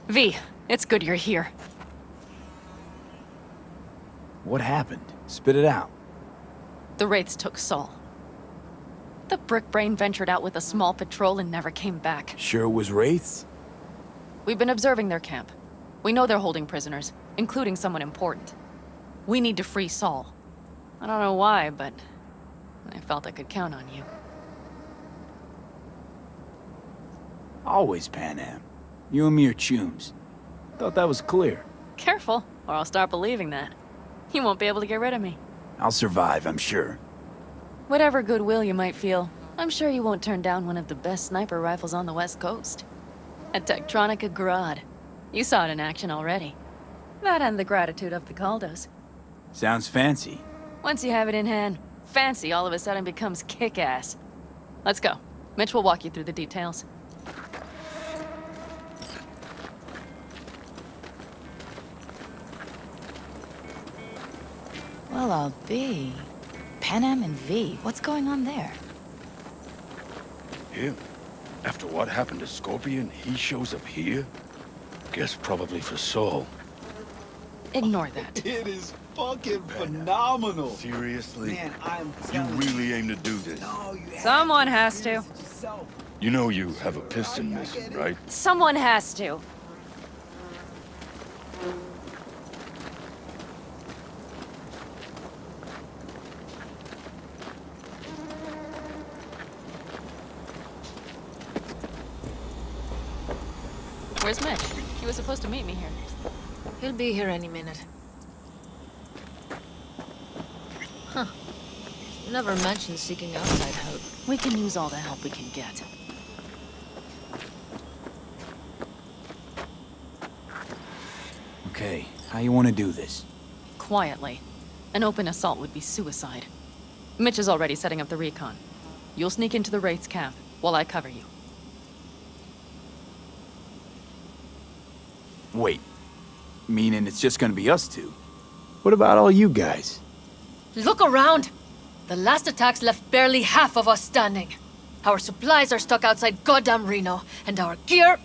V, it's good you're here. What happened? Spit it out. The Wraiths took Saul. The brick brain ventured out with a small patrol and never came back. Sure it was Wraiths? We've been observing their camp. We know they're holding prisoners, including someone important. We need to free Saul. I don't know why, but I felt I could count on you. Always Pan Am. You and me are chums. Thought that was clear. Careful, or I'll start believing that. You won't be able to get rid of me. I'll survive, I'm sure. Whatever goodwill you might feel, I'm sure you won't turn down one of the best sniper rifles on the West Coast. A Tektronica Grad. You saw it in action already. That and the gratitude of the Caldos. Sounds fancy. Once you have it in hand, fancy all of a sudden becomes kick-ass. Let's go. Mitch will walk you through the details. Well, I'll be. Pan Am and V, what's going on there? Him? After what happened to Scorpion, he shows up here? Guess probably for Saul. Ignore that. It is fucking phenomenal. Seriously? Man, I'm You telling really aim to do this? No, you have Someone to has experience to. it yourself. You know you have a piston missing, right? Someone has to. Where's Mitch? He was supposed to meet me here. He'll be here any minute. Huh. You never mentioned seeking outside help. We can use all the help we can get. Okay, how you want to do this? Quietly. An open assault would be suicide. Mitch is already setting up the recon. You'll sneak into the Wraiths camp while I cover you. Wait. Meaning it's just gonna be us two? What about all you guys? Look around! The last attacks left barely half of us standing. Our supplies are stuck outside goddamn Reno, and our gear...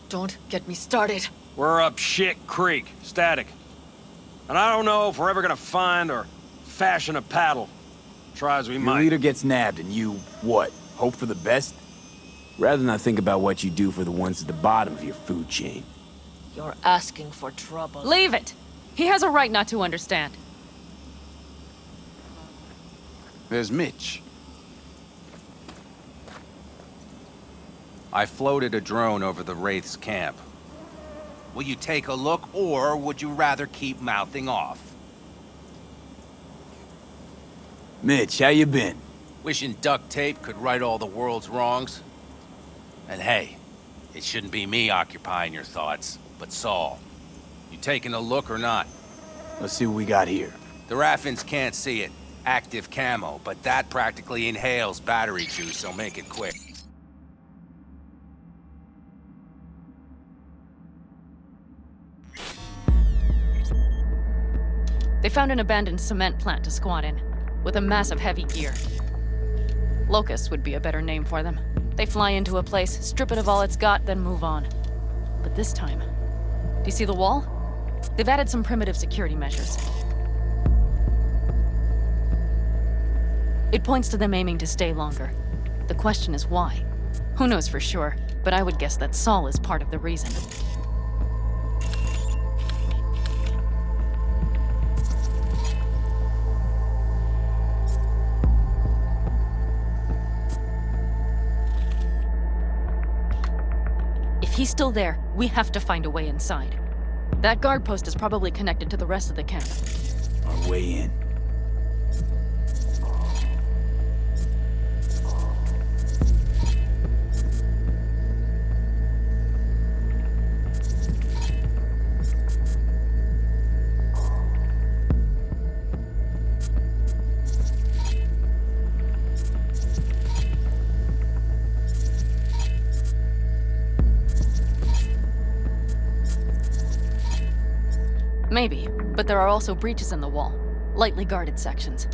Don't get me started. We're up shit creek, static. And I don't know if we're ever gonna find or fashion a paddle. Try as we Your might. leader gets nabbed and you, what, hope for the best? Rather not think about what you do for the ones at the bottom of your food chain. You're asking for trouble. Leave it! He has a right not to understand. There's Mitch. I floated a drone over the Wraiths camp. Will you take a look, or would you rather keep mouthing off? Mitch, how you been? Wishing duct tape could right all the world's wrongs? And hey, it shouldn't be me occupying your thoughts, but Saul. You taking a look or not? Let's see what we got here. The Raffins can't see it. Active camo, but that practically inhales battery juice, so make it quick. They found an abandoned cement plant to squat in, with a mass of heavy gear. Locusts would be a better name for them. They fly into a place, strip it of all it's got, then move on. But this time... Do you see the wall? They've added some primitive security measures. It points to them aiming to stay longer. The question is why? Who knows for sure, but I would guess that Saul is part of the reason. If he's still there, we have to find a way inside. That guard post is probably connected to the rest of the camp. Our way in. Maybe, but there are also breaches in the wall, lightly guarded sections.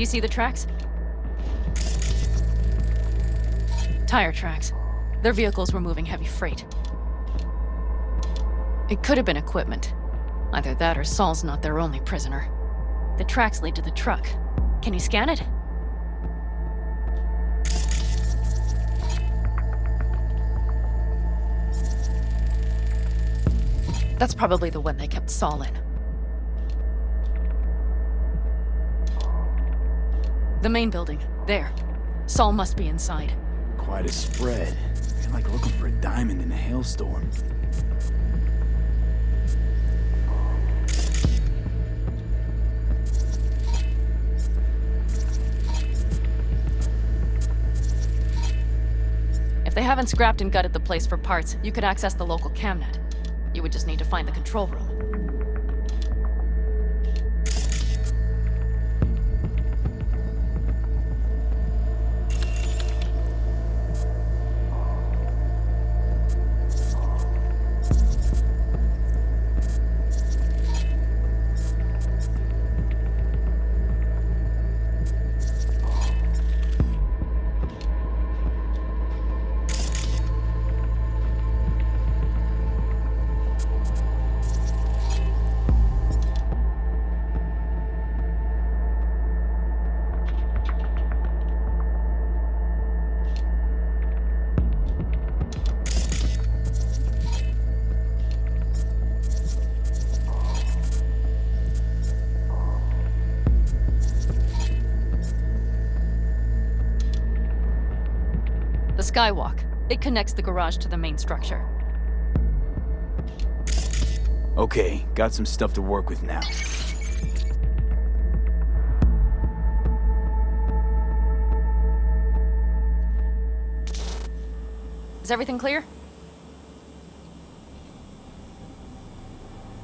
you see the tracks? Tire tracks. Their vehicles were moving heavy freight. It could have been equipment. Either that or Saul's not their only prisoner. The tracks lead to the truck. Can you scan it? That's probably the one they kept Saul in. The main building. There. Saul must be inside. Quite a spread. I feel like looking for a diamond in a hailstorm. If they haven't scrapped and gutted the place for parts, you could access the local camnet. You would just need to find the control room. The skywalk. It connects the garage to the main structure. Okay, got some stuff to work with now. Is everything clear?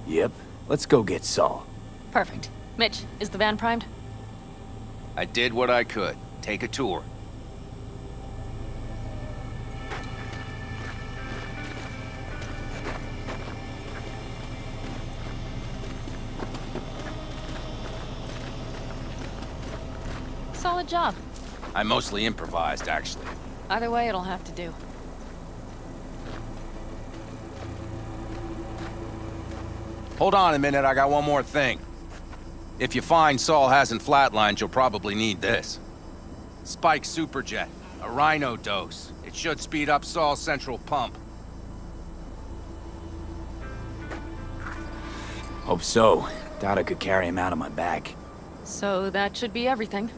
Yep, let's go get Saul. Perfect. Mitch, is the van primed? I did what I could. Take a tour. Solid job. I mostly improvised, actually. Either way, it'll have to do. Hold on a minute, I got one more thing. If you find Saul hasn't flatlined, you'll probably need this. Spike Superjet, a Rhino dose. It should speed up Saul's central pump. Hope so. Doubt I could carry him out on my back. So that should be everything.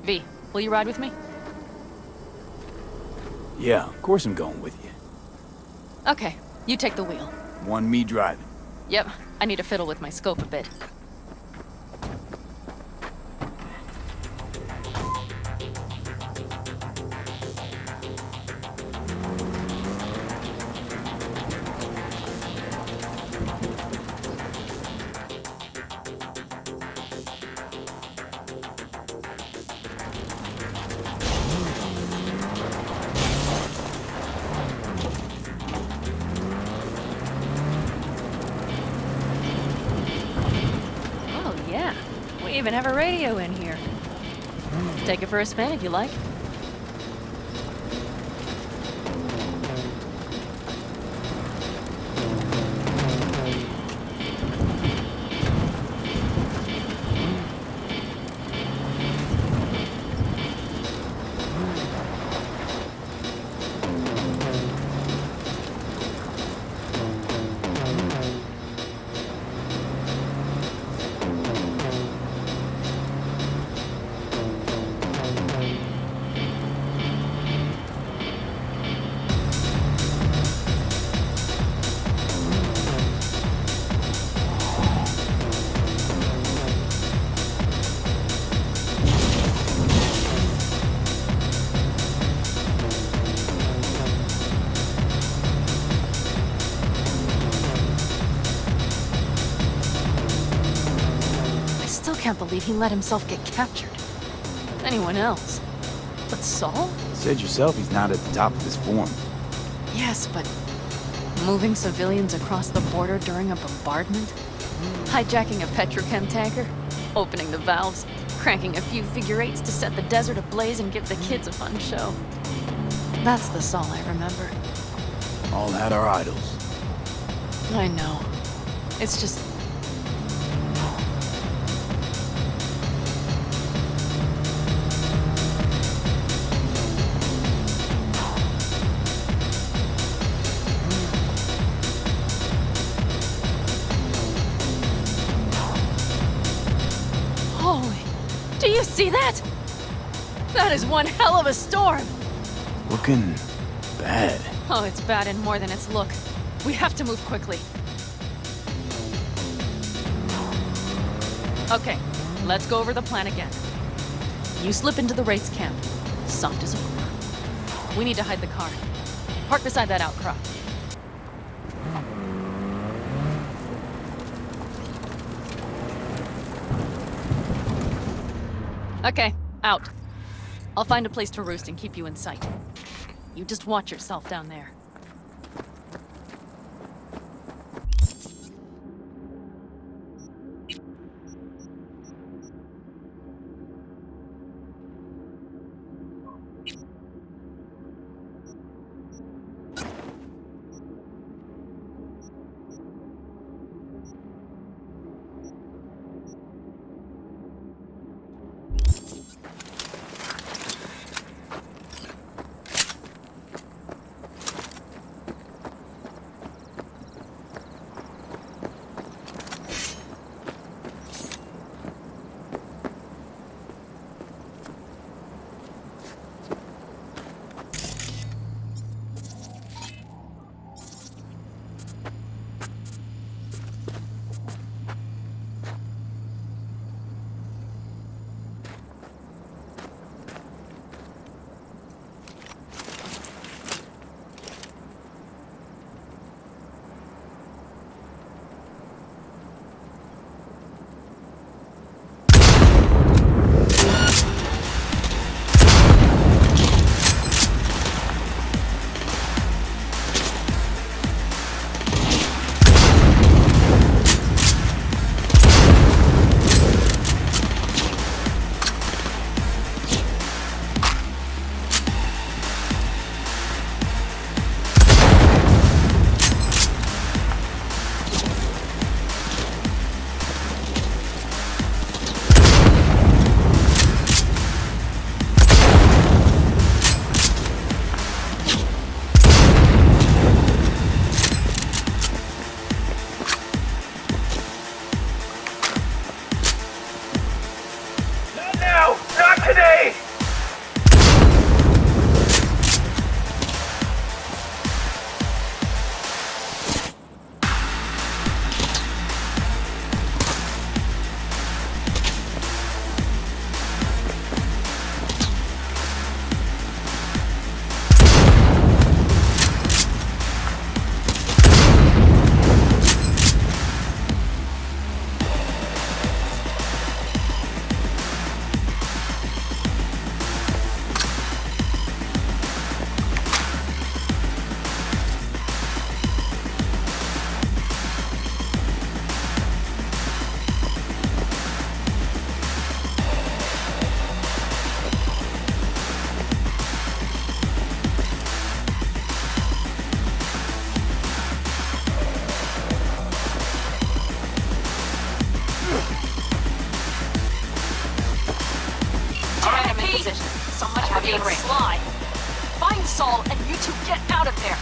V, will you ride with me? Yeah, of course I'm going with you. Okay, you take the wheel. Want me driving? Yep, I need to fiddle with my scope a bit. We even have a radio in here. Take it for a spin if you like. Can't believe he let himself get captured. Anyone else? But Saul? Said yourself he's not at the top of his form. Yes, but moving civilians across the border during a bombardment? Hijacking a petrochem tanker? Opening the valves? cranking a few figure eights to set the desert ablaze and give the kids a fun show. That's the Saul I remember. All had our idols. I know. It's just... Holy... Do you see that? That is one hell of a storm! Looking bad. Oh, it's bad in more than its look. We have to move quickly. Okay, let's go over the plan again. You slip into the Wraith's camp, soft as a floor. We need to hide the car. Park beside that outcrop. Okay, out. I'll find a place to roost and keep you in sight. You just watch yourself down there. Slide. Find Saul and you two get out of there.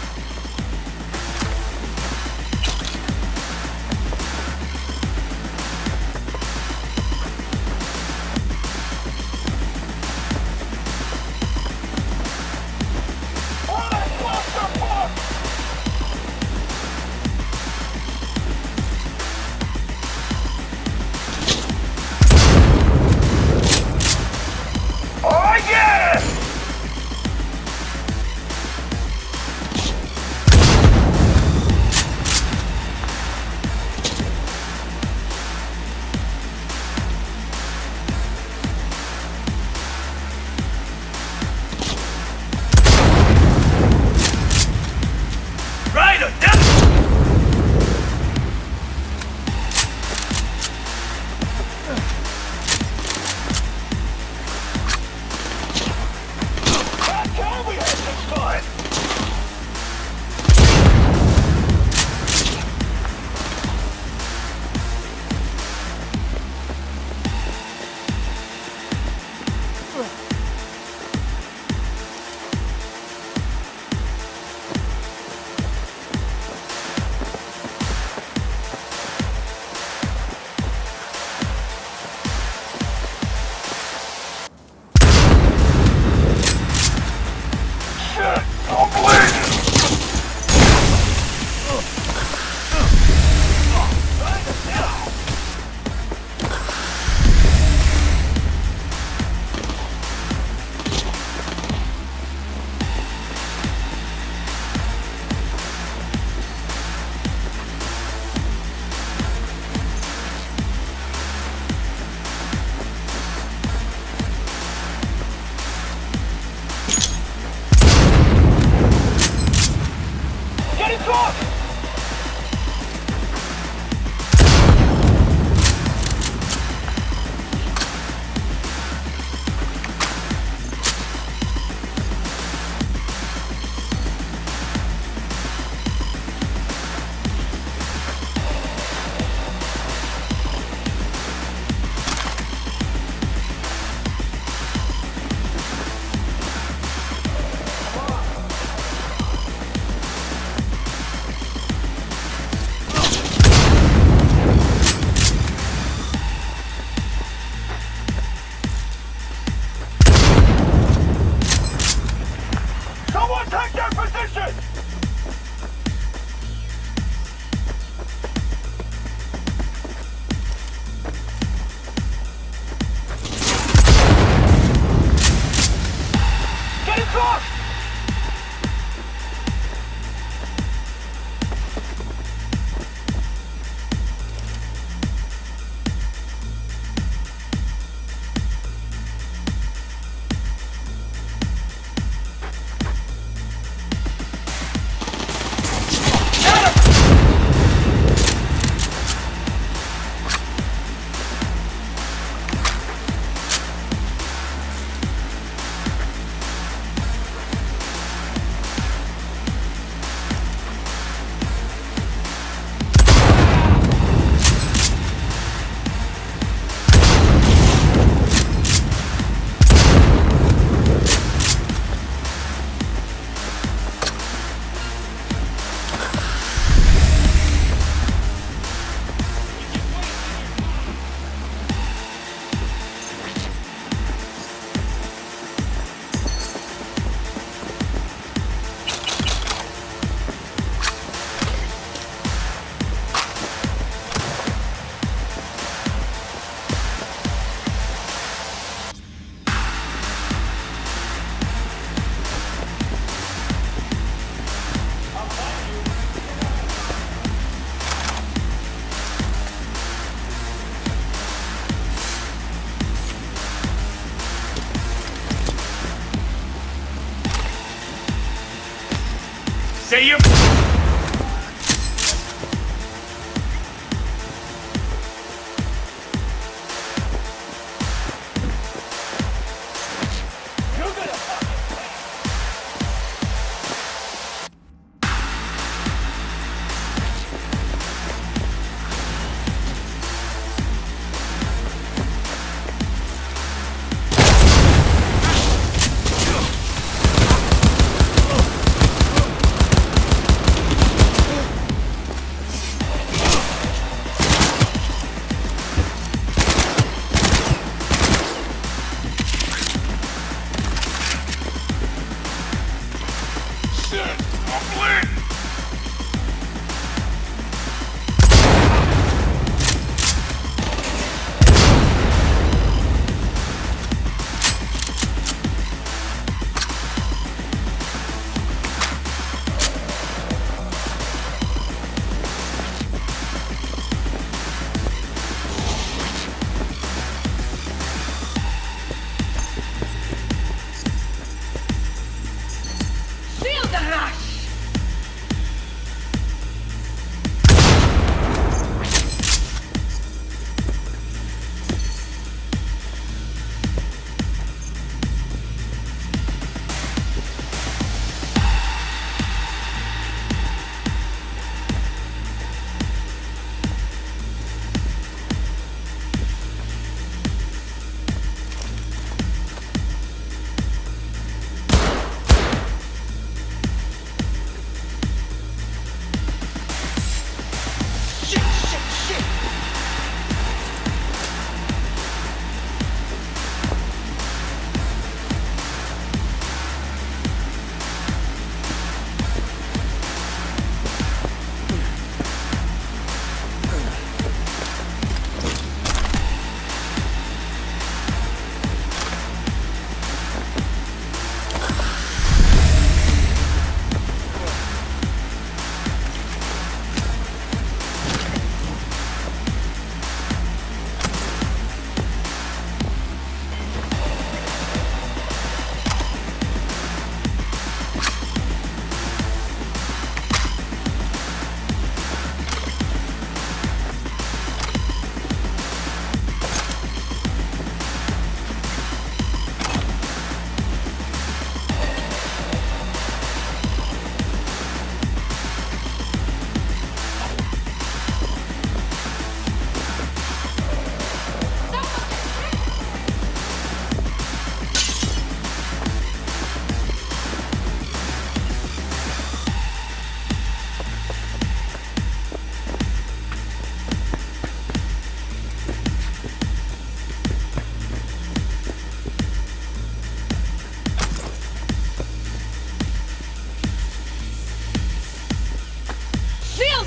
Say you.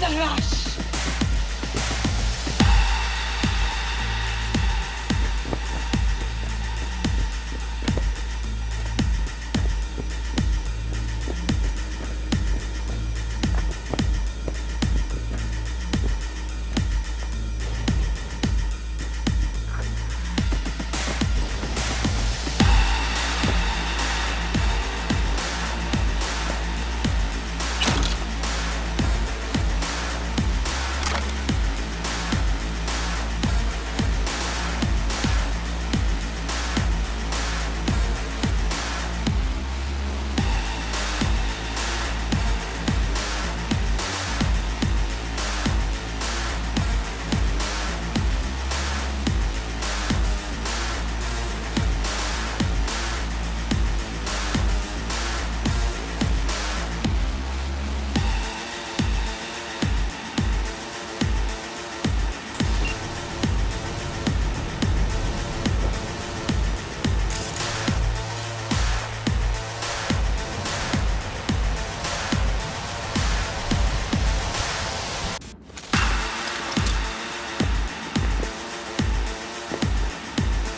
the rush!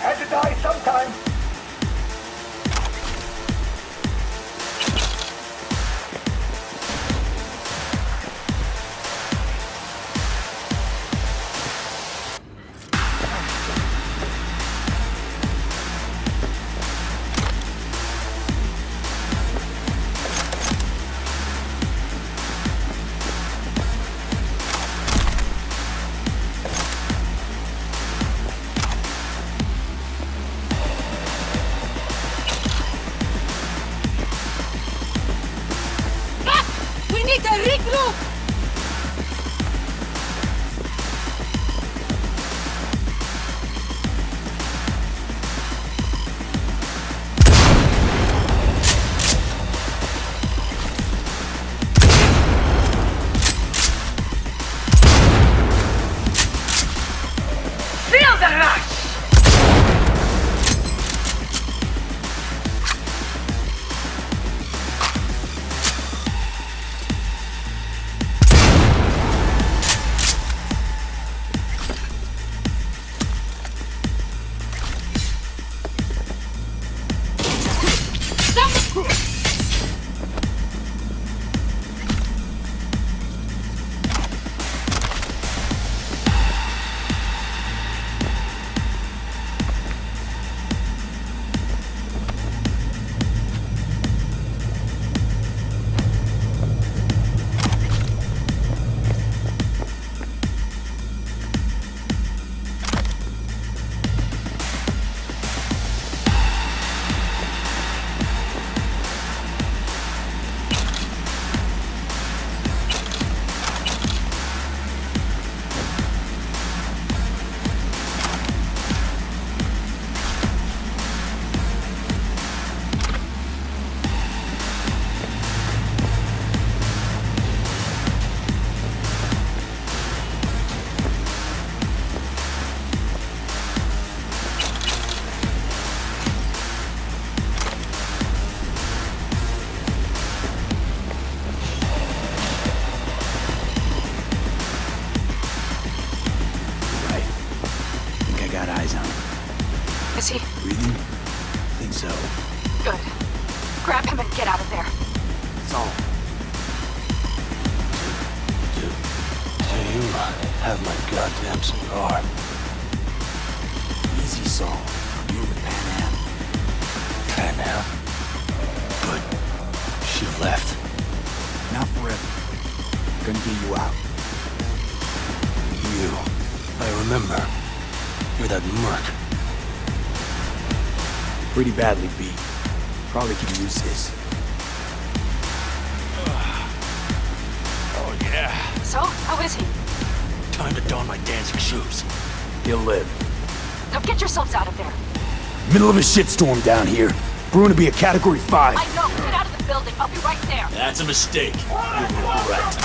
Had to die sometime. We need to regroup! Feel the rush! Is he? Breathing? Think so. Good. Grab him and get out of there. Saul. Do you have my goddamn cigar? Easy, Saul. You're with Pan Am. Pan Am? But she left. Not forever. Gonna get you out. You. I remember. You're that merc. Pretty badly beat. Probably could use this. Oh, yeah. So, how is he? Time to don my dancing shoes. He'll live. Now get yourselves out of there. Middle of a shitstorm down here. Brewing to be a Category 5. I know. Get out of the building. I'll be right there. That's a mistake. You're correct.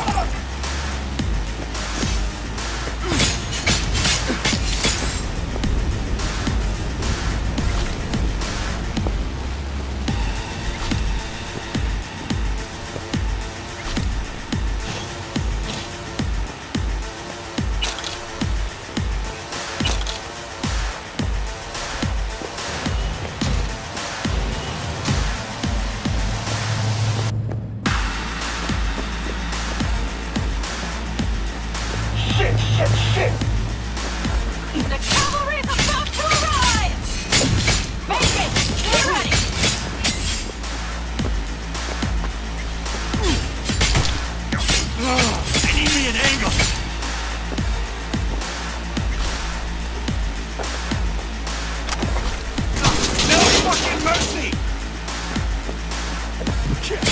check.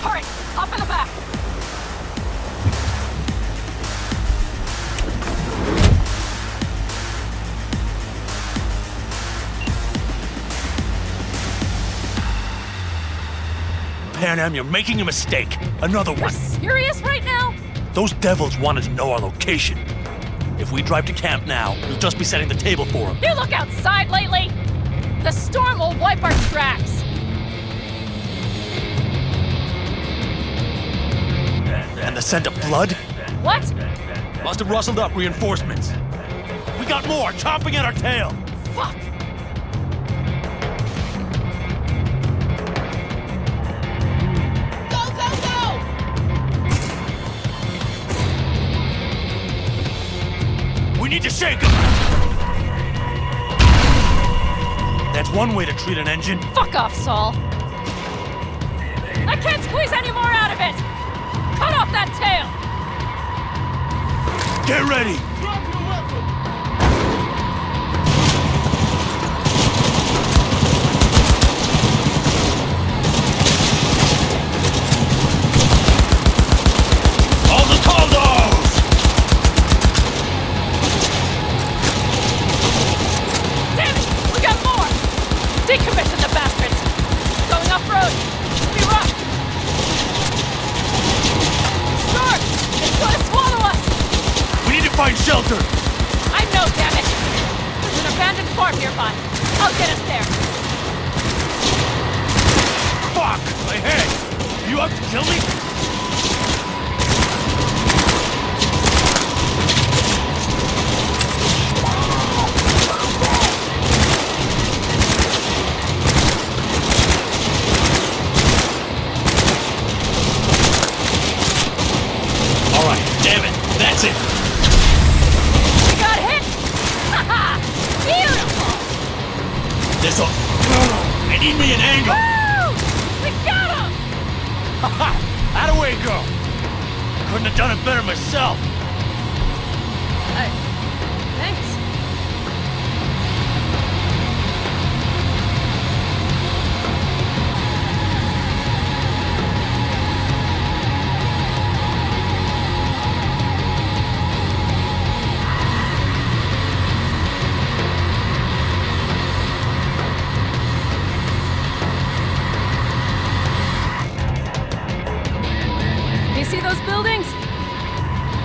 Hurry! Up in the back! Panam, you're making a mistake. Another You're one. serious right now? Those devils wanted to know our location. If we drive to camp now, we'll just be setting the table for them. You look outside lately? The storm will wipe our tracks. And the scent of blood? What? Must have rustled up reinforcements. We got more chomping at our tail. Fuck! Go, go, go! We need to shake them. That's one way to treat an engine. Fuck off, Saul. I can't squeeze any more out of it! Cut off that tail! Get ready. Drop your weapon! All the condos! Damn it! We got more! Decommission the bastards! Going off-road! Be rough! Storm! It's gonna swallow us! We need to find shelter. I know, damn it! There's an abandoned farm nearby. I'll get us there. Fuck! My head! You out to kill me? All right, damn it. That's it. We got hit! Haha! Beautiful! This'll... I need me an angle. Woo! We got him! Ha! How'd away go? Couldn't have done it better myself. Thanks. You see those buildings?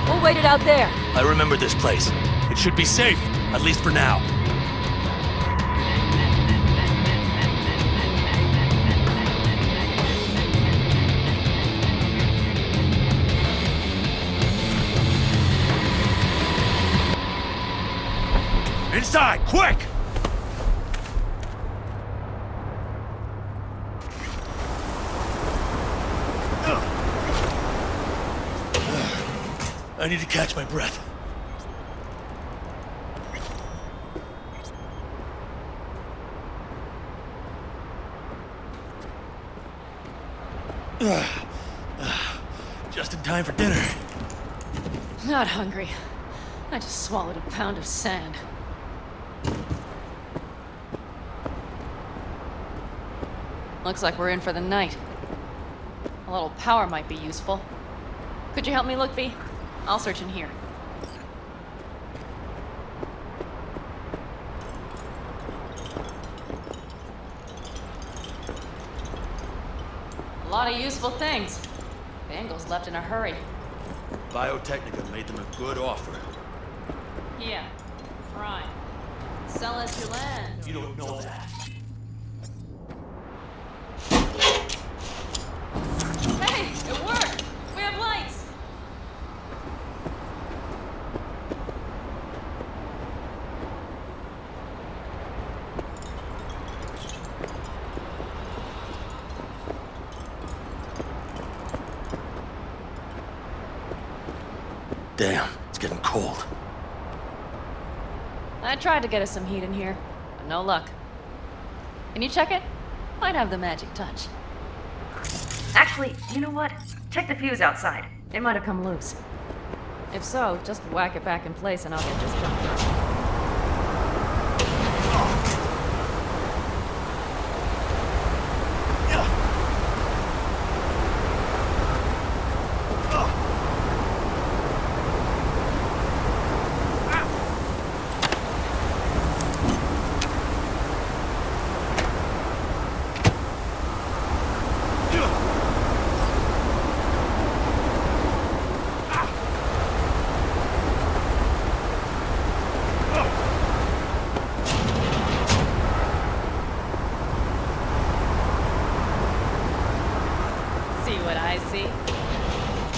We'll wait it out there. I remember this place. It should be safe, at least for now. Inside, quick! I need to catch my breath. Just in time for dinner. Not hungry. I just swallowed a pound of sand. Looks like we're in for the night. A little power might be useful. Could you help me look, V? I'll search in here. A lot of useful things. Bangles left in a hurry. Biotechnica made them a good offer. Yeah, fine. Sell us your land. You don't know that. Hey, it worked! We have lights! Damn, it's getting cold. I tried to get us some heat in here, but no luck. Can you check it? Might have the magic touch. Actually, you know what? Check the fuse outside. They might have come loose. If so, just whack it back in place and I'll get this job done.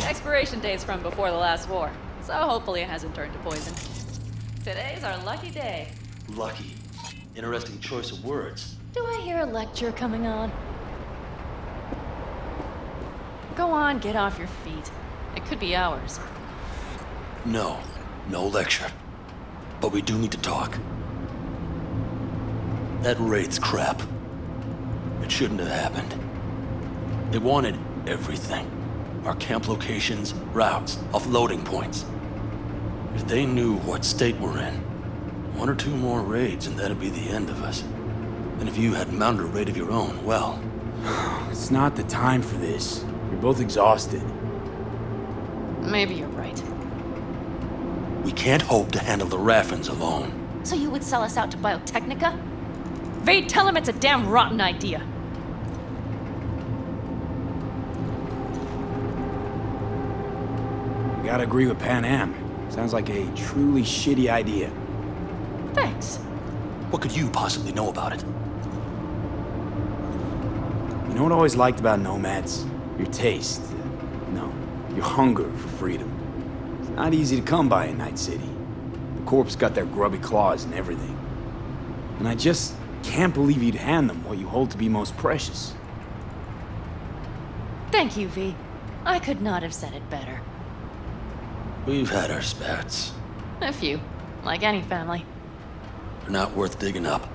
Expiration date's from before the last war, so hopefully it hasn't turned to poison. Today's our lucky day. Lucky. Interesting choice of words. Do I hear a lecture coming on? Go on, get off your feet. It could be hours. No. No lecture. But we do need to talk. That Wraith's crap. It shouldn't have happened. They wanted everything. Our camp locations, routes, offloading points. If they knew what state we're in, 1 or 2 more raids and that'd be the end of us. And if you had mounted a raid of your own, well... It's not the time for this. You're both exhausted. Maybe you're right. We can't hope to handle the Raffins alone. So you would sell us out to Biotechnica? Vade, tell him it's a damn rotten idea. Gotta agree with Pan Am. Sounds like a truly shitty idea. Thanks. What could you possibly know about it? You know what I always liked about nomads? Your taste. No, your hunger for freedom. It's not easy to come by in Night City. The Corps got their grubby claws and everything. And I just can't believe you'd hand them what you hold to be most precious. Thank you, V. I could not have said it better. We've had our spats. A few, like any family. They're not worth digging up.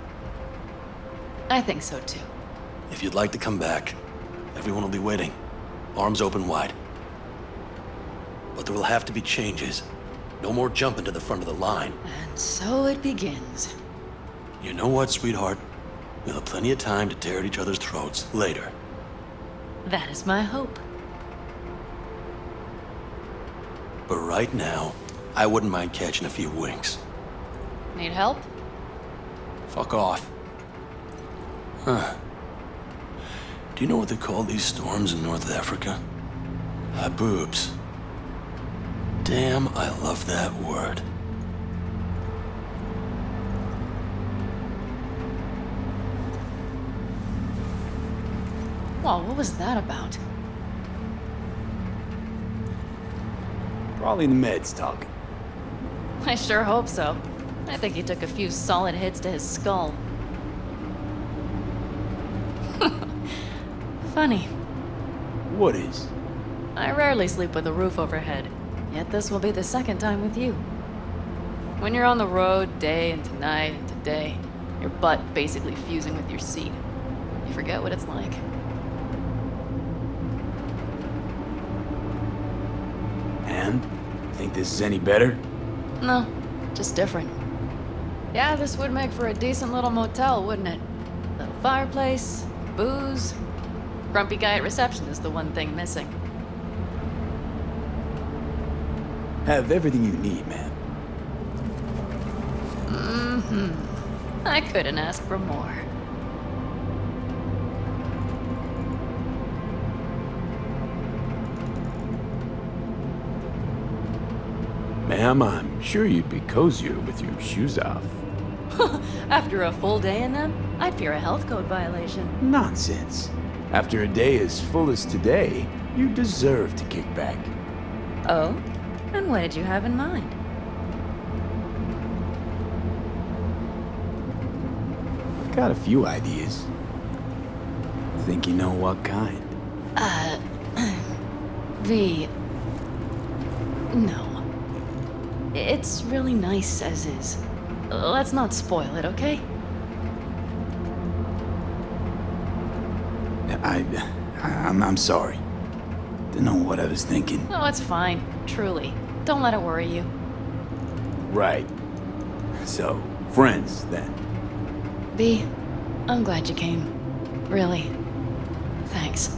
I think so too. If you'd like to come back, everyone will be waiting. Arms open wide. But there will have to be changes. No more jumping to the front of the line. And so it begins. You know what, sweetheart? We'll have plenty of time to tear at each other's throats later. That is my hope. But right now, I wouldn't mind catching a few winks. Need help? Fuck off. Huh. Do you know what they call these storms in North Africa? Haboobs. Damn, I love that word. Well, what was that about? Probably the meds talking. I sure hope so. I think he took a few solid hits to his skull. Funny. What is? I rarely sleep with a roof overhead, yet this will be the second time with you. When you're on the road day into night into day, your butt basically fusing with your seat, you forget what it's like. And? You think this is any better? No, just different. Yeah, this would make for a decent little motel, wouldn't it? Little fireplace, booze. Grumpy guy at reception is the one thing missing. Have everything you need, man. Mm-hmm. I couldn't ask for more. Ma'am, I'm sure you'd be cozier with your shoes off. After a full day in them, I'd fear a health code violation. Nonsense. After a day as full as today, you deserve to kick back. Oh? And what did you have in mind? Got a few ideas. Think you know what kind? V... No. It's really nice as is. Let's not spoil it, okay? I'm sorry. Don't know what I was thinking. Oh, it's fine. Truly. Don't let it worry you. Right. So, friends, then. B, I'm glad you came. Really. Thanks.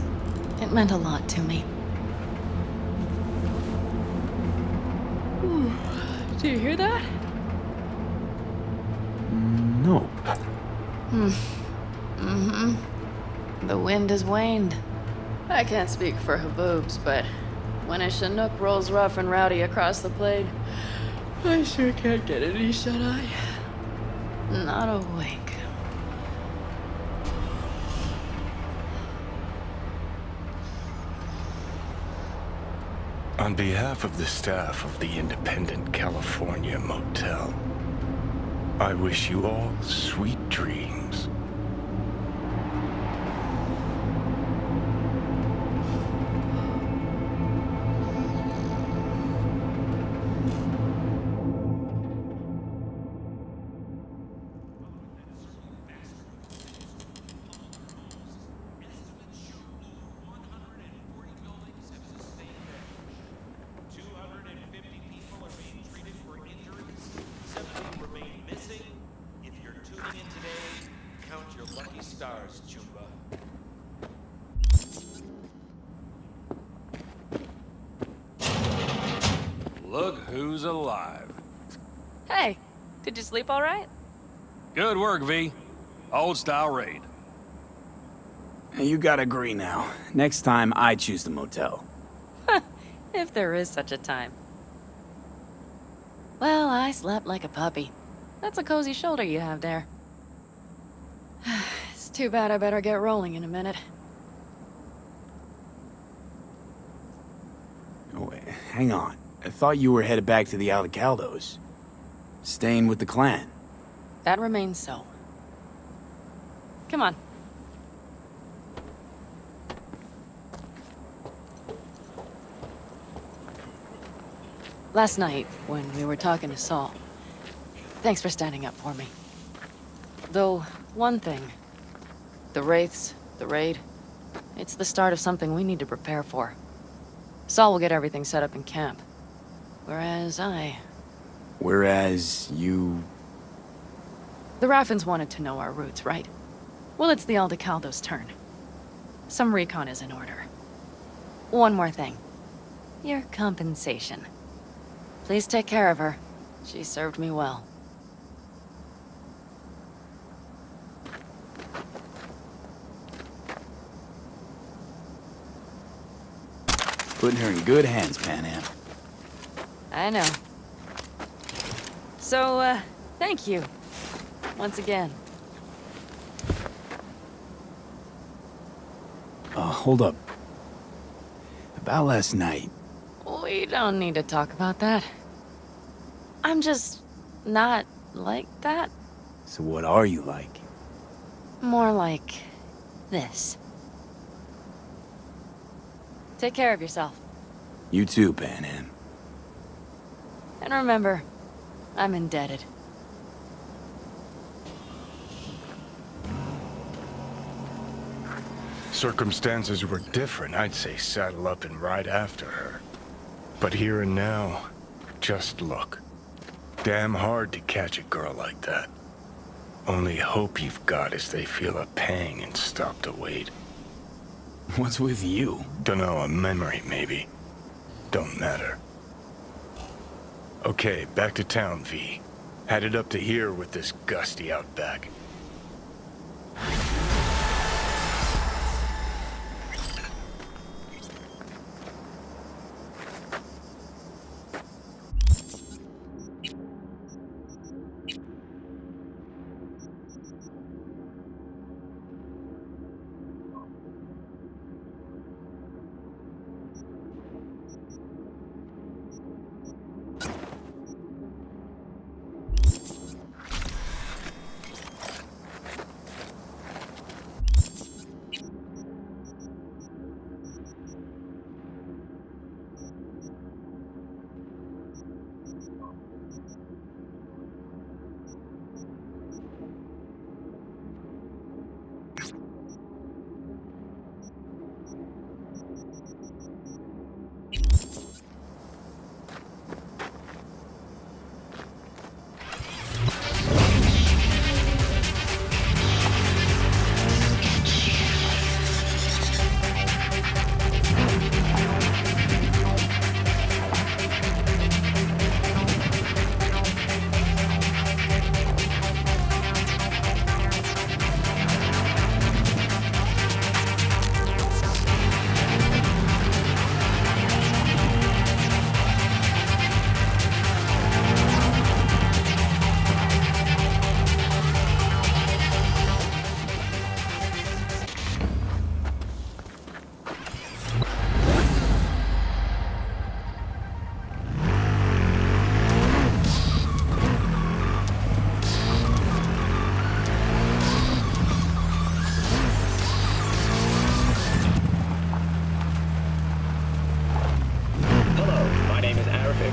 It meant a lot to me. Do you hear that? Nope. Mm-hmm. The wind has waned. I can't speak for Haboobs, but when a Chinook rolls rough and rowdy across the plain, I sure can't get any shut-eye. Not a wink. On behalf of the staff of the Independent California Motel, I wish you all sweet dreams. Look who's alive. Hey, did you sleep all right? Good work, V. Old style raid. You gotta agree now. Next time, I choose the motel. If there is such a time. Well, I slept like a puppy. That's a cozy shoulder you have there. It's too bad I better get rolling in a minute. Oh, wait, hang on. I thought you were headed back to the Alcaldos. Staying with the clan. That remains so. Come on. Last night, when we were talking to Saul, thanks for standing up for me. Though, one thing. The Wraiths, the raid, it's the start of something we need to prepare for. Saul will get everything set up in camp. Whereas Whereas you... The Raffins wanted to know our roots, right? Well, it's the Aldecaldo's turn. Some recon is in order. One more thing. Your compensation. Please take care of her. She served me well. Putting her in good hands, Panam. I know. So, thank you. Once again. Hold up. About last night. We don't need to talk about that. I'm just not like that. So what are you like? More like this. Take care of yourself. You too, Panam. And remember, I'm indebted. Circumstances were different, I'd say saddle up and ride after her. But here and now, just look. Damn hard to catch a girl like that. Only hope you've got is they feel a pang and stop to wait. What's with you? Dunno, a memory maybe. Don't matter. Okay, back to town, V. Headed up to here with this gusty outback.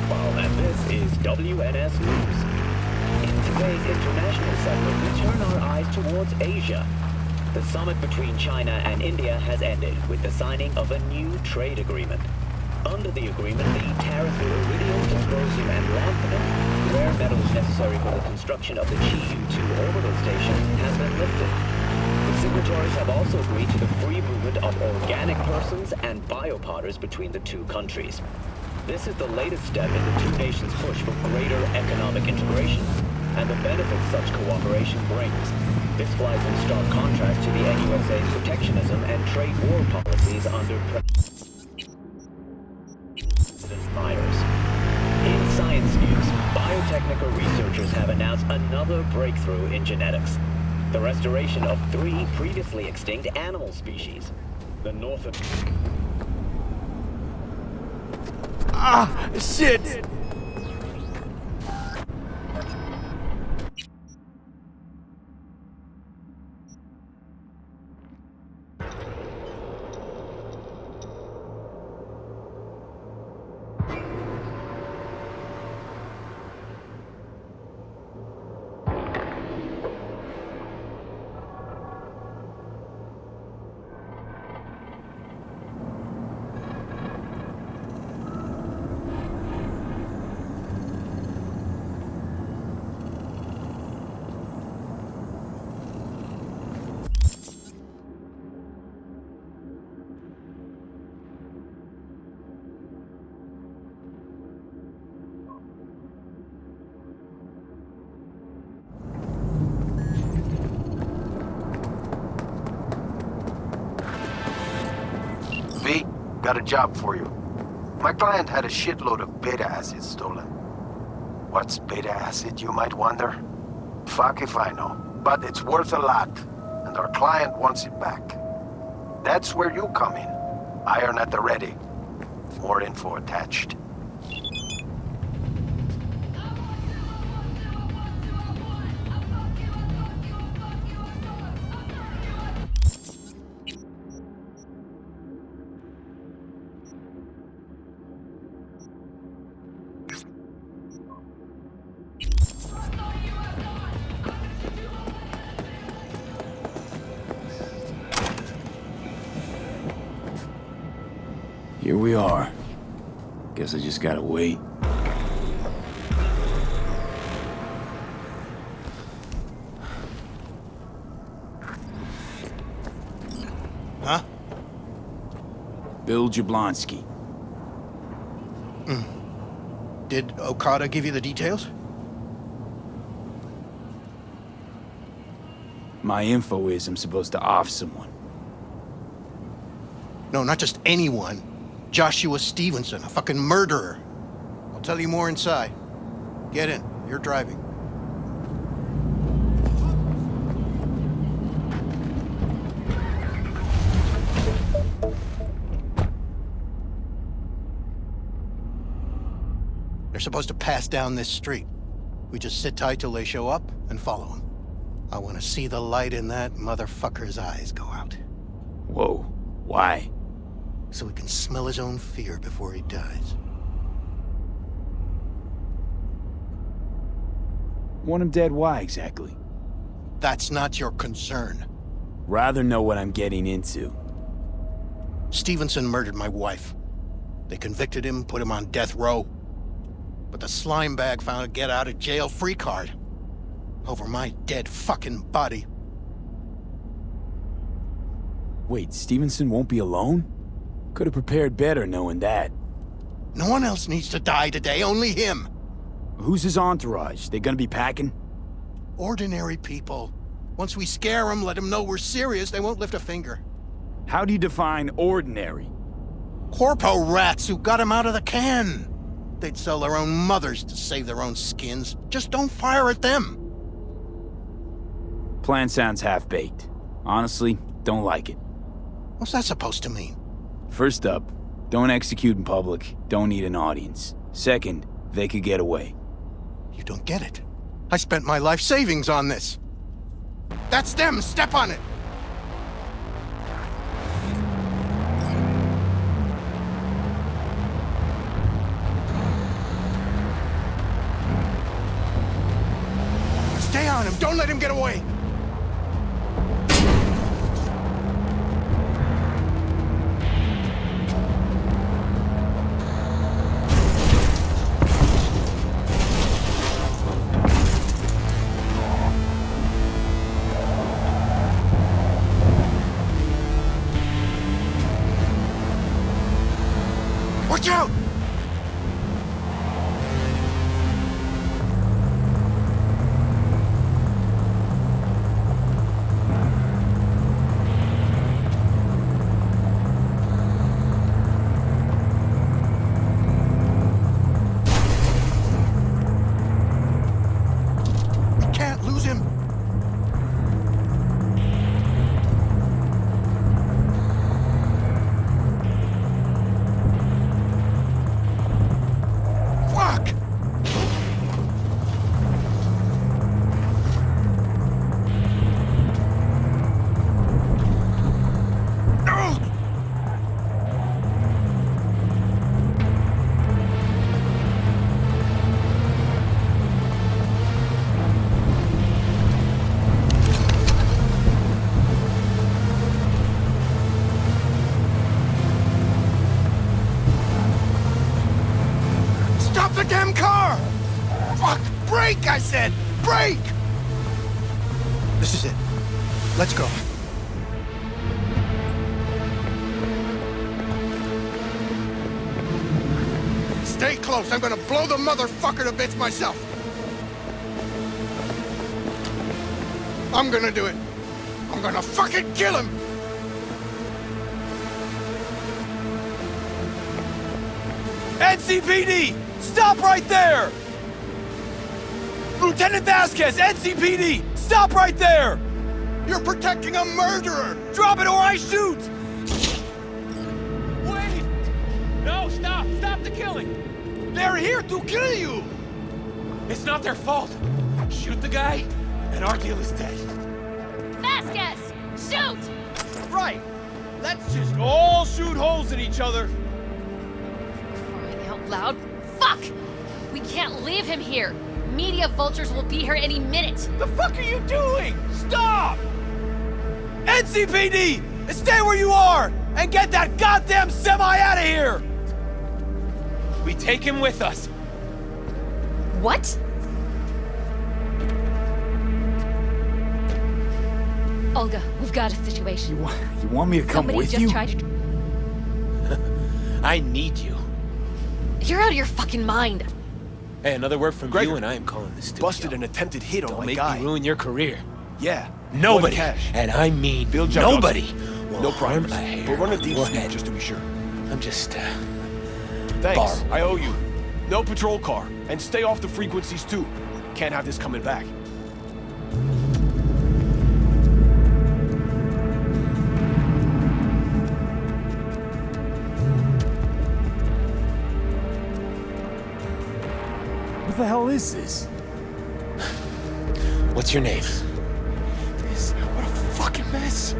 Profile, and this is WNS News. In today's international segment, we turn our eyes towards Asia. The summit between China and India has ended with the signing of a new trade agreement. Under the agreement, the tariffs for iridium, dysprosium, and lanthanum, rare metals necessary for the construction of the Chi-2 orbital station, have been lifted. The signatories have also agreed to the free movement of organic persons and biopodders between the two countries. This is the latest step in the two nations' push for greater economic integration and the benefits such cooperation brings. This flies in stark contrast to the NUSA's protectionism and trade war policies under President Myers. In science news, biotechnical researchers have announced another breakthrough in genetics. The restoration of 3 previously extinct animal species. The North of... Ah, shit! V, got a job for you. My client had a shitload of beta acid stolen. What's beta acid, you might wonder? Fuck if I know, but it's worth a lot, and our client wants it back. That's where you come in. Iron at the ready. More info attached. Here we are. Guess I just gotta wait. Huh? Bill Jablonski. Did Okada give you the details? My info is I'm supposed to off someone. No, not just anyone. Joshua Stevenson, a fucking murderer. I'll tell you more inside. Get in. You're driving. They're supposed to pass down this street. We just sit tight till they show up and follow them. I want to see the light in that motherfucker's eyes go out. Whoa. Why? So he can smell his own fear before he dies. Want him dead, why exactly? That's not your concern. Rather know what I'm getting into. Stevenson murdered my wife. They convicted him, put him on death row. But the slime bag found a get-out-of-jail-free card. Over my dead fucking body. Wait, Stevenson won't be alone? Could have prepared better knowing that. No one else needs to die today, only him. Who's his entourage? They gonna be packing? Ordinary people. Once we scare them, let them know we're serious, they won't lift a finger. How do you define ordinary? Corpo rats who got him out of the can. They'd sell their own mothers to save their own skins. Just don't fire at them. Plan sounds half-baked. Honestly, don't like it. What's that supposed to mean? First up, don't execute in public, don't need an audience. Second, they could get away. You don't get it. I spent my life savings on this. That's them, step on it! on him! Don't let him get away! Watch out! We can't lose him. Fuck! No! Stop the damn car! Fuck! Brake, I said! Brake! This is it. Let's go. Stay close. I'm gonna blow the motherfucker to bits myself. I'm gonna do it. I'm gonna fucking kill him! NCPD! Stop right there! Lieutenant Vasquez, NCPD! Stop right there! You're protecting a murderer! Drop it or I shoot! Wait! No, stop! Stop the killing! They're here to kill you! It's not their fault. Shoot the guy, and our deal is dead. Vasquez! Shoot! Right! Let's just all shoot holes in each other. Crying out loud. Fuck! We can't leave him here. Media vultures will be here any minute. The fuck are you doing? Stop! NCPD! Stay where you are! And get that goddamn semi out of here! We take him with us. What? Olga, we've got a situation. You want me to come Somebody with just you? tried to... I need you. You're out of your fucking mind. Hey, another word from Gregor, you and I am calling this studio. Busted an attempted hit on Don't my make guy. me ruin your career. Yeah. Nobody, One cash. and I mean Bill jumped nobody, will No harm promise. a hair But run a of deep your sweep head. just to be sure. I'm just, Thanks. borrowing. I owe you. No patrol car. And stay off the frequencies too. Can't have this coming back. What the hell is this? What's your name? What a fucking mess.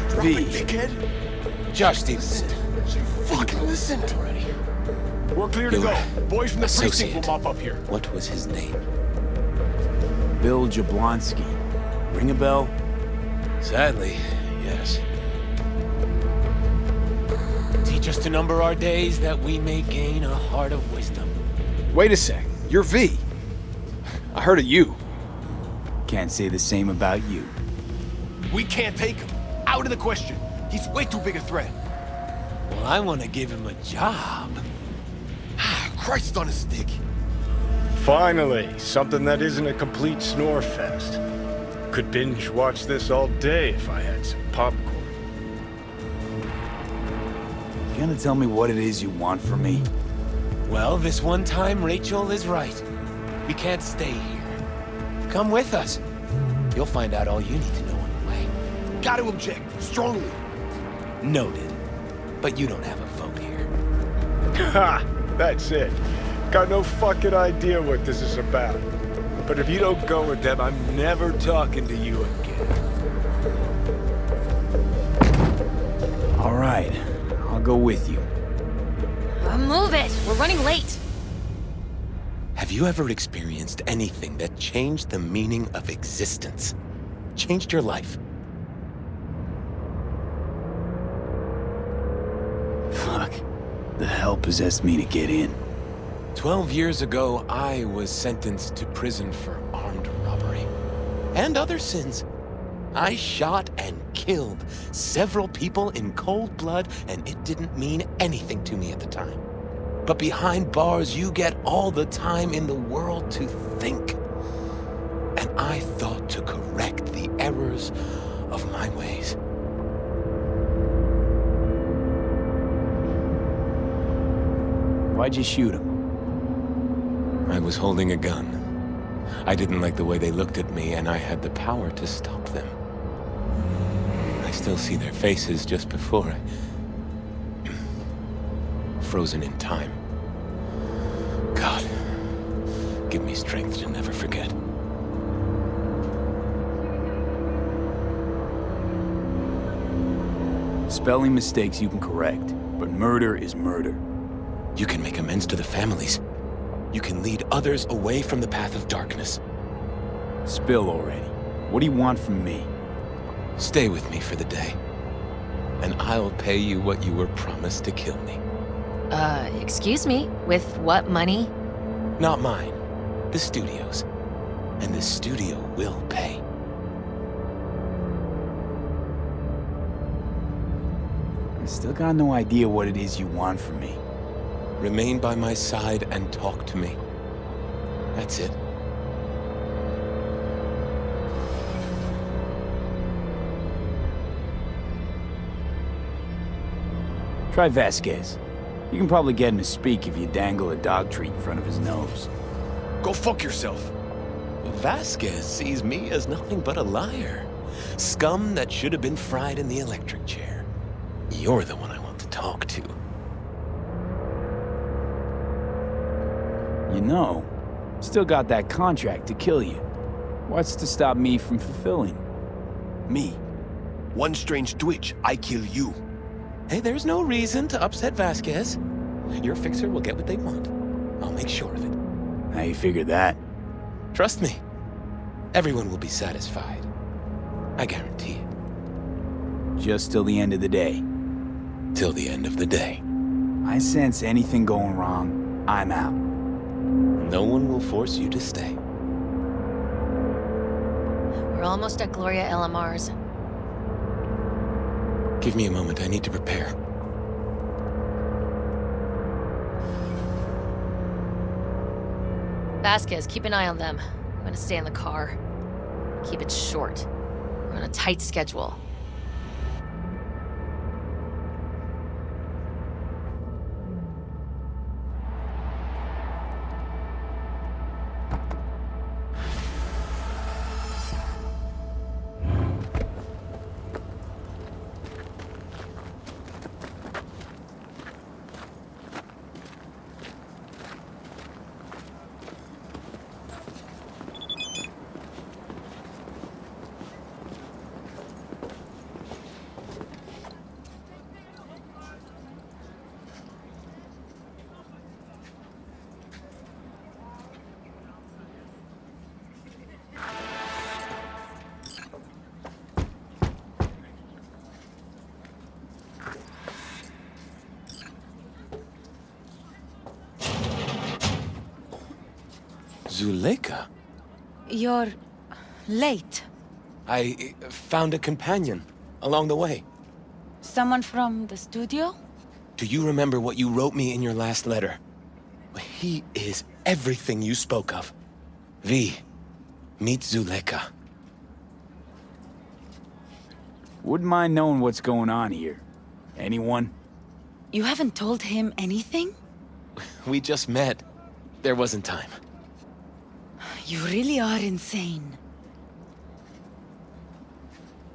Drop V. it, dickhead. Josh Stevenson. Fucking listened. Already. We're clear to Your go. Boys from the precinct associate. will mop up here. What was his name? Bill Jablonski. Ring a bell? Sadly, yes. Teach us to number our days that we may gain a heart of wisdom. Wait a sec. You're V. I heard of you. Can't say the same about you. We can't take him. Out of the question. He's way too big a threat. Well, I want to give him a job. Christ on a stick. Finally, something that isn't a complete snore fest. Could binge watch this all day if I had some popcorn. You gonna tell me what it is you want from me? Well, this one time Rachel is right. We can't stay here. Come with us. You'll find out all you need to know on the way. Got to object. Strongly. Noted. But you don't have a vote here. Ha! That's it. Got no fucking idea what this is about. But if you don't go with them, I'm never talking to you again. All right. I'll go with you. Move it! We're running late. Have you ever experienced anything that changed the meaning of existence? Changed your life? Fuck. The hell possessed me to get in? 12 years ago, I was sentenced to prison for armed robbery. And other sins. I shot and killed several people in cold blood, and it didn't mean anything to me at the time. But behind bars, you get all the time in the world to think. And I thought to correct the errors of my ways. Why'd you shoot him? I was holding a gun. I didn't like the way they looked at me, and I had the power to stop them. I still see their faces just before I... frozen in time. God, give me strength to never forget. Spelling mistakes you can correct, but murder is murder. You can make amends to the families. You can lead others away from the path of darkness. Spill already. What do you want from me? Stay with me for the day, and I'll pay you what you were promised to kill me. Excuse me? With what money? Not mine. The studio's. And the studio will pay. I still got no idea what it is you want from me. Remain by my side and talk to me. That's it. Try Vasquez. You can probably get him to speak if you dangle a dog treat in front of his nose. Go fuck yourself. Vasquez sees me as nothing but a liar. Scum that should have been fried in the electric chair. You're the one I want to talk to. You know, still got that contract to kill you. What's to stop me from fulfilling? Me. One strange twitch, I kill you. Hey, there's no reason to upset Vasquez. Your fixer will get what they want. I'll make sure of it. How you figure that? Trust me. Everyone will be satisfied. I guarantee it. Just till the end of the day. Till the end of the day. I sense anything going wrong, I'm out. No one will force you to stay. We're almost at Gloria LMR's. Give me a moment, I need to prepare. Vasquez, keep an eye on them. I'm gonna stay in the car. Keep it short. We're on a tight schedule. Zuleika? You're late. I found a companion along the way. Someone from the studio? Do you remember what you wrote me in your last letter? He is everything you spoke of. V, meet Zuleika. Wouldn't mind knowing what's going on here. Anyone? You haven't told him anything? We just met. There wasn't time. You really are insane.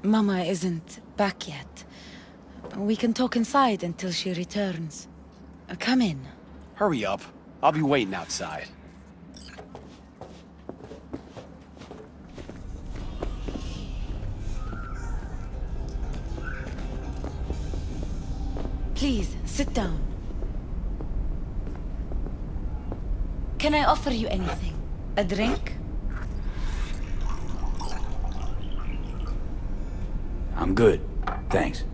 Mama isn't back yet. We can talk inside until she returns. Come in. Hurry up. I'll be waiting outside. Please, sit down. Can I offer you anything? A drink? I'm good. Thanks.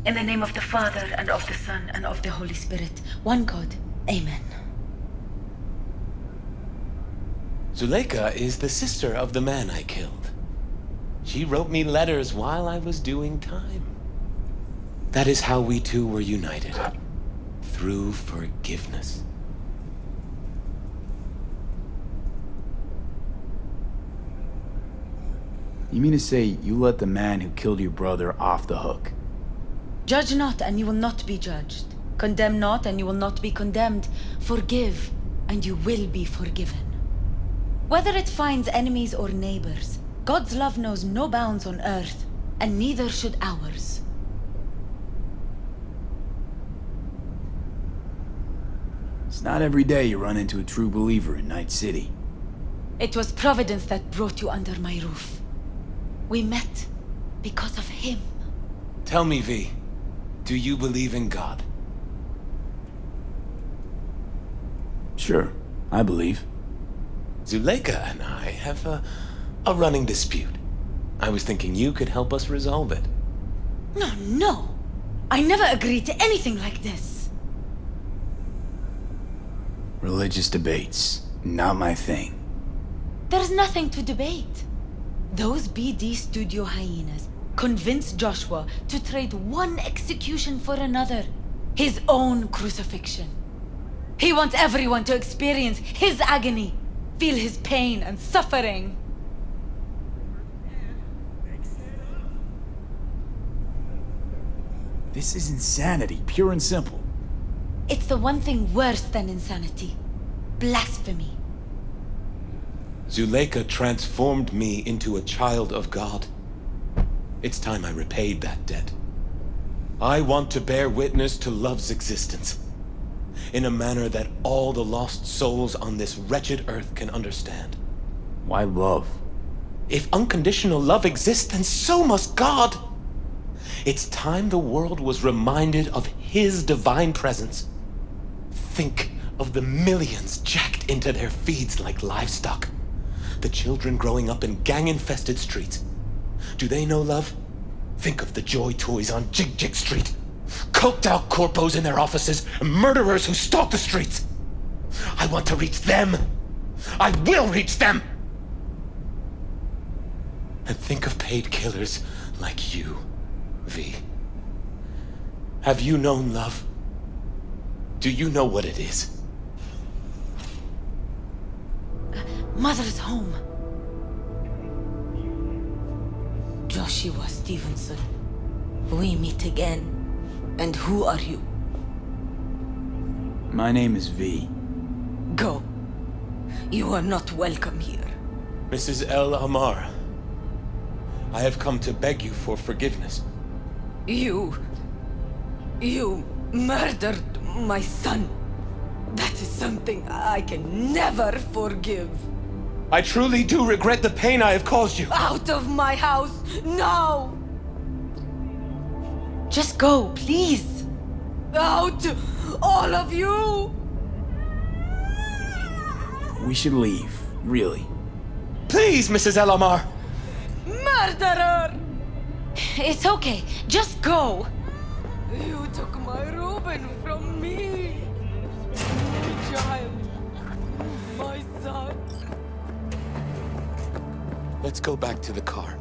In the name of the Father, and of the Son, and of the Holy Spirit, one God. Amen. Zuleika is the sister of the man I killed. She wrote me letters while I was doing time. That is how we two were united. Through forgiveness. You mean to say you let the man who killed your brother off the hook? Judge not, and you will not be judged. Condemn not, and you will not be condemned. Forgive, and you will be forgiven. Whether it finds enemies or neighbors, God's love knows no bounds on earth, and neither should ours. It's not every day you run into a true believer in Night City. It was Providence that brought you under my roof. We met because of him. Tell me, V, do you believe in God? Sure, I believe. Zuleika and I have a running dispute. I was thinking you could help us resolve it. No. I never agreed to anything like this. Religious debates, not my thing. There's nothing to debate. Those BD studio hyenas convinced Joshua to trade one execution for another. His own crucifixion. He wants everyone to experience his agony, feel his pain and suffering. This is insanity, pure and simple. It's the one thing worse than insanity. Blasphemy. Zuleika transformed me into a child of God. It's time I repaid that debt. I want to bear witness to love's existence, in a manner that all the lost souls on this wretched earth can understand. Why love? If unconditional love exists, then so must God. It's time the world was reminded of His divine presence. Think of the millions jacked into their feeds like livestock. The children growing up in gang-infested streets. Do they know love? Think of the joy toys on Jig Jig Street. Coked-out corpos in their offices, and murderers who stalk the streets. I want to reach them. I will reach them! And think of paid killers like you, V. Have you known love? Do you know what it is? Mother's home. Joshua Stevenson. We meet again. And who are you? My name is V. Go. You are not welcome here. Mrs. El Amar, I have come to beg you for forgiveness. You murdered my son. That is something I can never forgive. I truly do regret the pain I have caused you. Out of my house, now! Just go, please. Out, all of you! We should leave, really. Please, Mrs. El Amar! Murderer! It's okay, just go. You took my Reuben from me. My child. My son. Let's go back to the car.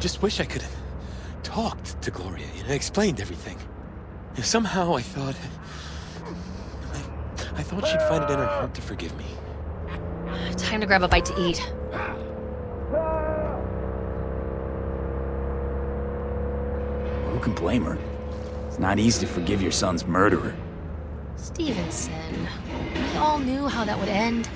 just wish I could have talked to Gloria and explained everything. Somehow I thought she'd find it in her heart to forgive me. Time to grab a bite to eat. Who can blame her? It's not easy to forgive your son's murderer. Stevenson, we all knew how that would end.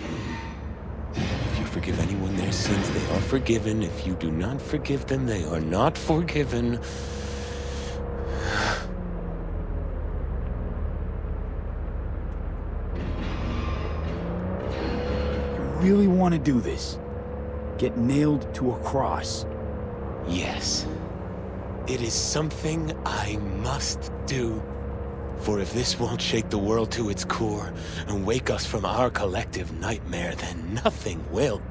If you forgive anyone their sins, they are forgiven. If you do not forgive them, they are not forgiven. You really want to do this? Get nailed to a cross? Yes. It is something I must do. For if this won't shake the world to its core and wake us from our collective nightmare, then nothing will.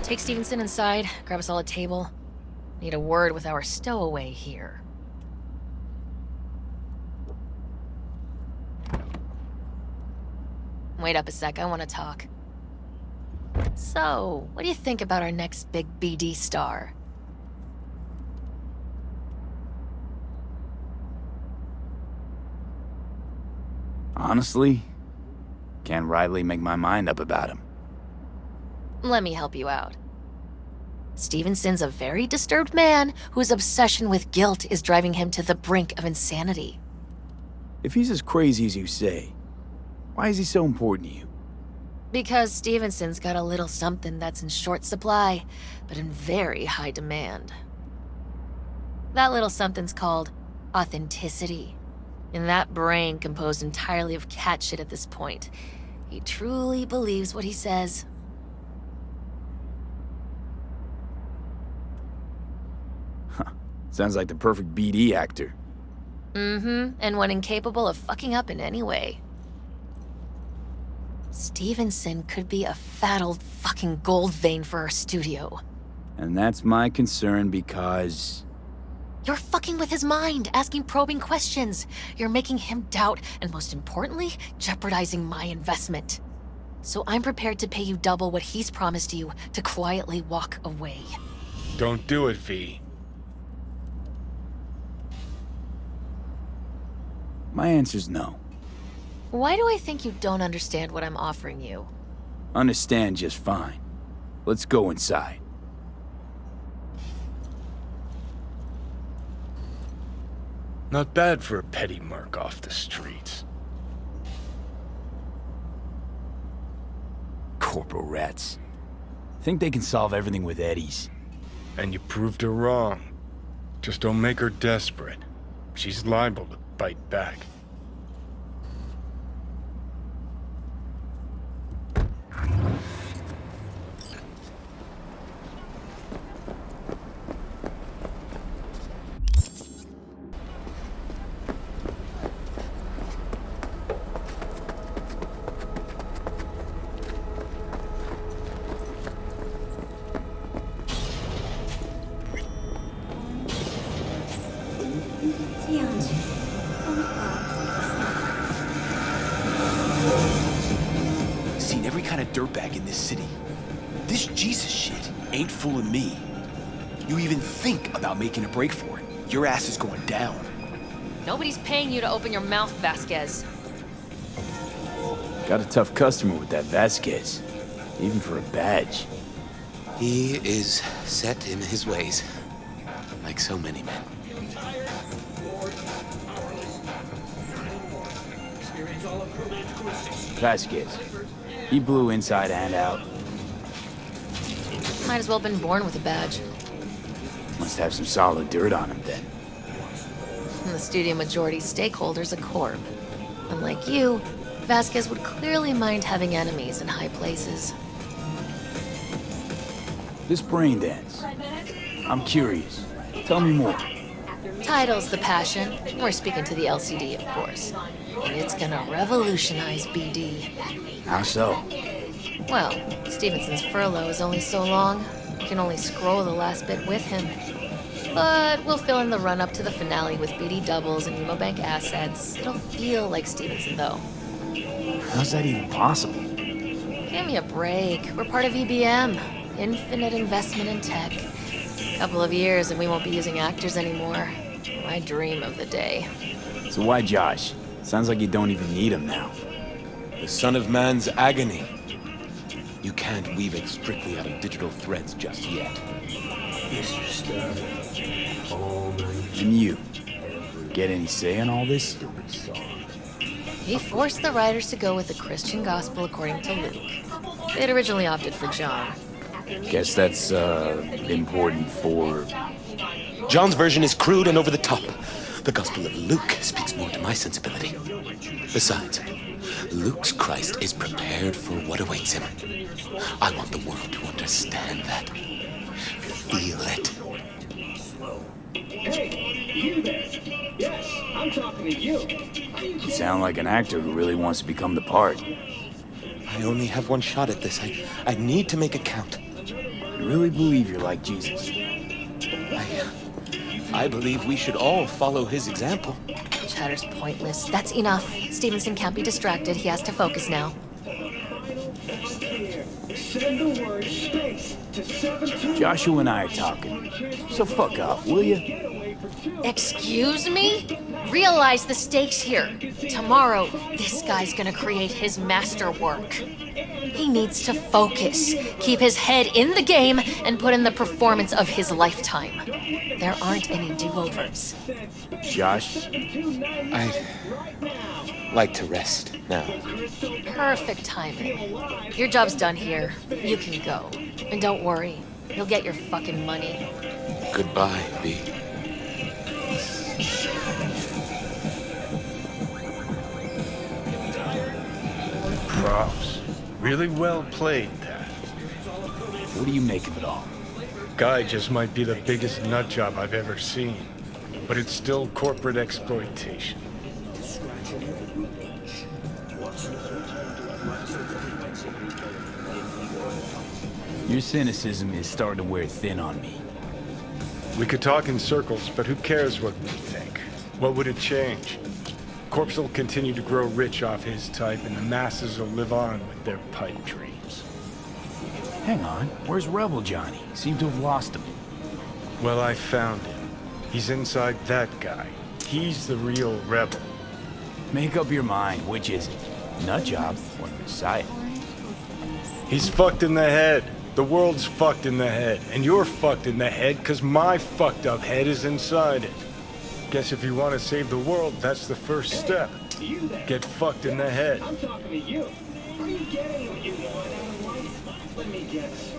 Take Stevenson inside, grab us all a table. Need a word with our stowaway here. Wait up a sec, I want to talk. So, what do you think about our next big BD star? Honestly, can't rightly make my mind up about him. Let me help you out. Stevenson's a very disturbed man whose obsession with guilt is driving him to the brink of insanity. If he's as crazy as you say, why is he so important to you? Because Stevenson's got a little something that's in short supply, but in very high demand. That little something's called authenticity. In that brain composed entirely of cat shit at this point, he truly believes what he says. Sounds like the perfect BD actor. Mm-hmm, and one incapable of fucking up in any way. Stevenson could be a fat old fucking gold vein for our studio. And that's my concern because... You're fucking with his mind, asking probing questions. You're making him doubt, and most importantly, jeopardizing my investment. So I'm prepared to pay you double what he's promised you to quietly walk away. Don't do it, V. My answer's no. Why do I think you don't understand what I'm offering you? Understand just fine. Let's go inside. Not bad for a petty merc off the streets. Corporal rats. Think they can solve everything with eddies. And you proved her wrong. Just don't make her desperate. She's liable to bite back. Seen every kind of dirtbag in this city. This Jesus shit ain't fooling me. You even think about making a break for it, your ass is going down. Nobody's paying you to open your mouth, Vasquez. Got a tough customer with that Vasquez. Even for a badge. He is set in his ways, like so many men. Vasquez. He blew inside and out. Might as well have been born with a badge. Must have some solid dirt on him then. And the studio majority stakeholder's a corp. Unlike you, Vasquez would clearly mind having enemies in high places. This brain dance. I'm curious. Tell me more. Title's the passion. We're speaking to the LCD, of course. And it's gonna revolutionize BD. How so? Well, Stevenson's furlough is only so long. We can only scroll the last bit with him. But we'll fill in the run-up to the finale with BD doubles and Bank assets. It'll feel like Stevenson, though. How's that even possible? Give me a break. We're part of EBM. Infinite investment in tech. Couple of years and we won't be using actors anymore. My dream of the day. So why Josh? Sounds like you don't even need him now. The son of man's agony. You can't weave it strictly out of digital threads just yet. And you? Get any say in all this? He forced the writers to go with the Christian gospel according to Luke. They'd originally opted for John. Guess that's, important for... John's version is crude and over the top. The Gospel of Luke speaks more to my sensibility. Besides, Luke's Christ is prepared for what awaits him. I want the world to understand that. Feel it. Hey, you there? Yes, I'm talking to you. You sound like an actor who really wants to become the part. I only have one shot at this. I need to make it count. You really believe you're like Jesus? I believe we should all follow his example. Chatter's pointless. That's enough. Stevenson can't be distracted. He has to focus now. Joshua and I are talking. So fuck off, will you? Excuse me? Realize the stakes here. Tomorrow, this guy's gonna create his masterwork. He needs to focus, keep his head in the game, and put in the performance of his lifetime. There aren't any do-overs. Josh? I'd like to rest now. Perfect timing. Your job's done here. You can go. And don't worry, you'll get your fucking money. Goodbye, V. Props. Really well played, that. What do you make of it all? Guy just might be the biggest nut job I've ever seen. But it's still corporate exploitation. Your cynicism is starting to wear thin on me. We could talk in circles, but who cares what we think? What would it change? Corpse will continue to grow rich off his type, and the masses will live on with their pipe dreams. Hang on, where's Rebel Johnny? Seem to have lost him. Well, I found him. He's inside that guy. He's the real rebel. Make up your mind, which is it? Nutjob or Messiah? He's fucked in the head. The world's fucked in the head. And you're fucked in the head because my fucked up head is inside it. Guess if you want to save the world, that's the first step. Get fucked in the head. I'm talking to you. Are you getting what you want out of life? Let me guess.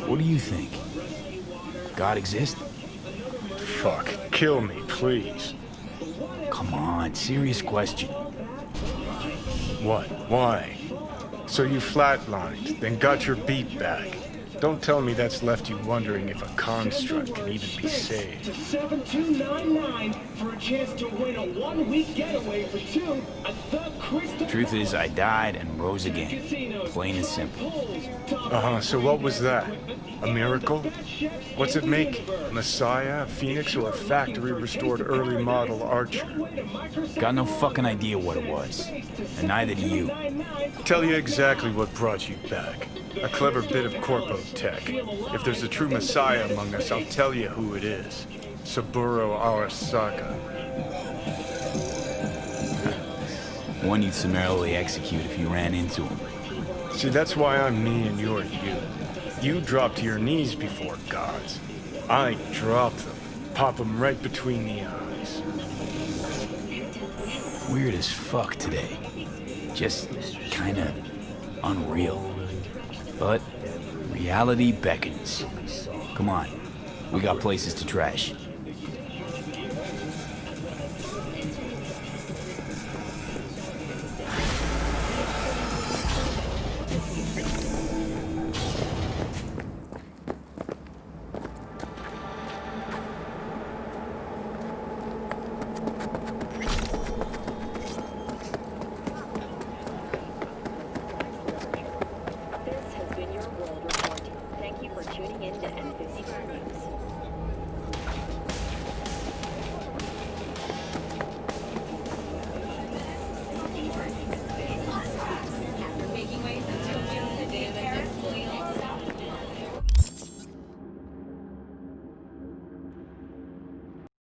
What do you think? God exists? Fuck. Kill me, please. Come on, serious question. What? Why? So you flatlined, then got your beat back. Don't tell me that's left you wondering if a construct can even be saved. 7299 for a chance to win a one-week getaway for two at the Crystal. Truth is, I died and rose again. Plain and simple. Uh-huh, so what was that? A miracle? What's it making? Messiah, a Phoenix, or a factory-restored early model Archer? Got no fucking idea what it was. And neither do you. Tell you exactly what brought you back. A clever bit of corpo tech. If there's a true Messiah among us, I'll tell you who it is. Saburo Arasaka. One you'd summarily execute if you ran into him. See, that's why I'm me and you're you. You drop to your knees before gods. I drop them. Pop them right between the eyes. Weird as fuck today. Just kinda unreal. But reality beckons. Come on, we got places to trash.